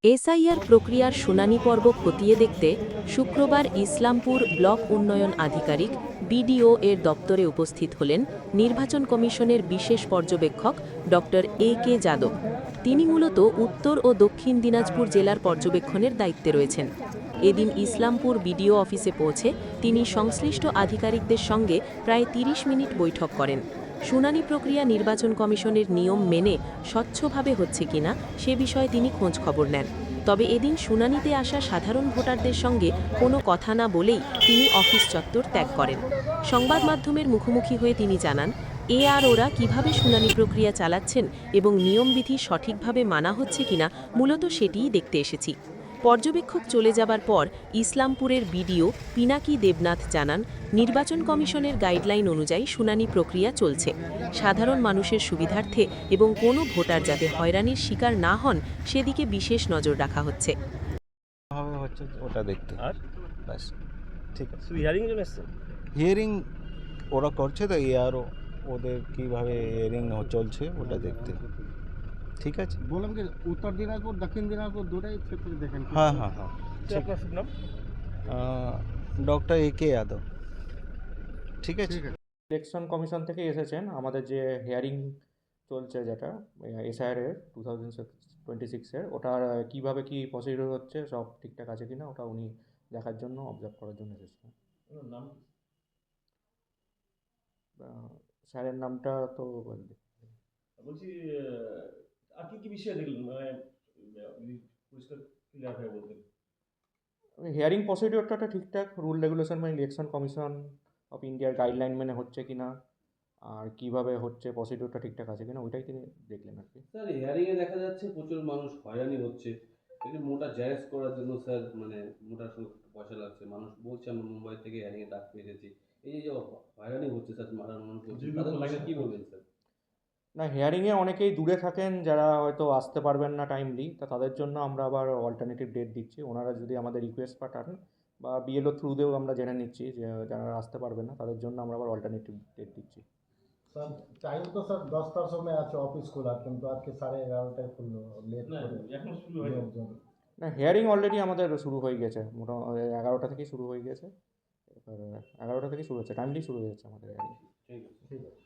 SIR প্রক্রিয়ার শুনানি পর্ব খতিয়ে দেখতে শুক্রবার ইসলামপুর ব্লক উন্নয়ন আধিকারিক বিডিও এর দপ্তরে উপস্থিত হলেন নির্বাচন কমিশনের বিশেষ পর্যবেক্ষক ড এ.কে. যাদব। তিনি মূলত উত্তর ও দক্ষিণ দিনাজপুর জেলার পর্যবেক্ষণের দায়িত্বে রয়েছেন। এদিন ইসলামপুর বিডিও অফিসে পৌঁছে তিনি সংশ্লিষ্ট আধিকারিকদের সঙ্গে প্রায় ৩০ মিনিট বৈঠক করেন। শুনানি প্রক্রিয়া নির্বাচন কমিশনের নিয়ম মেনে স্বচ্ছভাবে হচ্ছে কিনা সে বিষয়ে তিনি খোঁজ খবর নেন। তবে এদিন শুনানিতে আসা সাধারণ ভোটারদের সঙ্গে কোনো কথা না বলেই তিনি অফিস চত্বর ত্যাগ করেন। সংবাদ মাধ্যমের মুখোমুখি হয়ে তিনি জানান, ওরা কিভাবে শুনানি প্রক্রিয়া চালাচ্ছেন এবং নিয়মবিধি সঠিকভাবে মানা হচ্ছে কিনা মূলত সেটিই দেখতে এসেছি। পর্যবেক্ষক চলে যাবার পর ইসলামপুরের বিডিও পিনাকি দেবনাথ জানান, নির্বাচন কমিশনের গাইডলাইন অনুযায়ী শুনানি প্রক্রিয়া চলছে। সাধারণ মানুষের সুবিধার্থে এবং কোনো ভোটার যাতে হয়রানির শিকার না হন সেদিকে বিশেষ নজর রাখা হচ্ছে। হচ্ছে ওটা দেখতে আর ব্যাস ঠিক আছে। শুধু হিয়ারিং জন্য এসছেন? হিয়ারিং ওরা করছে তো আরও ওদের কীভাবে হিয়ারিং চলছে ওটা দেখতে। ঠিক আছে, বললাম কি উত্তর দিনাজপুর দক্ষিণ দিনাজপুর দুটাই ক্ষেত্রে দেখেন? হ্যাঁ হ্যাঁ হ্যাঁ কি আপনার শুভ নাম? Doctor A K. যাদব। ঠিক আছে। ইলেকশন কমিশন থেকে এসেছেন। আমাদের যে হিয়ারিং চলছে যেটা এসআইআর এর 2026 ওটার কীভাবে কী প্রসিডিউর হচ্ছে সব ঠিকঠাক আছে কিনা ওটা উনি দেখার জন্য অবজার্ভ করার জন্য এসেছিলেন। ওনার নাম কি? স্যারের নামটা তো বলছি আর কি কি বিষয় দেখলেন, মানে যদি পরিষ্কার ক্লিয়ার হয়ে বলতেন। হিয়ারিং প্রসিডিউরটা ঠিকঠাক রুল রেগুলেশন মানে ইলেকশন কমিশন অফ ইন্ডিয়ার গাইডলাইন মেনে হচ্ছে কিনা আর কিভাবে হচ্ছে প্রসিডিউরটা ঠিকঠাক আছে কিনা ওইটাই তিনি দেখলেন আর কি। স্যার হিয়ারিংয়ে দেখা যাচ্ছে প্রচুর মানুষ হয়রানি হচ্ছে। এই যে মোটা জায়েজ করার জন্য স্যার মানে মোটা পয়সা লাগছে। মানুষ বলছে আমরা মুম্বাই থেকে হিয়ারিংয়ে ডাক পেয়েছি। এই যে হয়রানি হচ্ছে স্যার, মারার মানুষ হচ্ছে, তাদের লাগে কী বলবেন স্যার? না, হিয়ারিংয়ে অনেকেই দূরে থাকেন যারা হয়তো আসতে পারবেন না টাইমলি, তা তাদের জন্য আমরা আবার অল্টারনেটিভ ডেট দিচ্ছি। ওনারা যদি আমাদের রিকোয়েস্ট পাঠান বা বিএলও থ্রুতেও আমরা জেনে নিচ্ছি যে যারা আসতে পারবেন না তাদের জন্য আমরা আবার অল্টারনেটিভ ডেট দিচ্ছি। স্যার টাইম তো স্যার 10টার সময় আছে অফিস খোলা, কিন্তু আজকে 11:30টায় খুললো, লেট করে। এখন শুরু হয়নি। না, হিয়ারিং অলরেডি আমাদের শুরু হয়ে গেছে, মোটামুটি 11টা থেকেই শুরু হয়ে গেছে। এবার 11টা থেকেই শুরু হচ্ছে, টাইমলি শুরু হয়ে যাচ্ছে আমাদের হিয়ারিং। ঠিক আছে। ঠিক আছে।